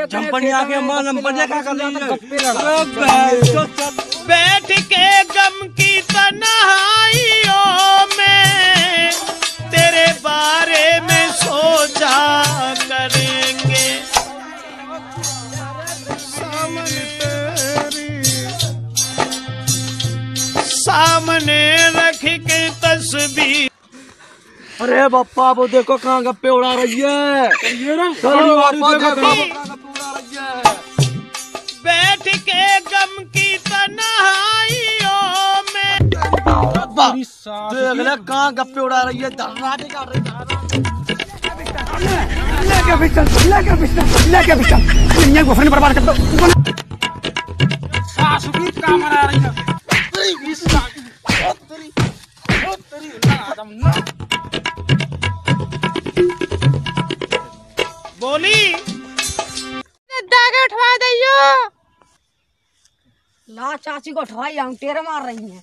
झंपनिया के मन मजे का कर बैठ के गम की तन्हाइयों में तेरे बारे में सोचा करेंगे। सामने रख के तस्वीर। अरे बापा वो देखो कहाँ गप्पे उड़ा रही है। बैठ के गम की तन्हाइयों में देख ले कहाँ गप्पे उड़ा रही है। धर्राटे काट रही है। बर्बाद कर दो। काम मना रही है। बोली दागे उठवा दियो। ला चाची को उठवाई, हम तेरे मार रही हैं।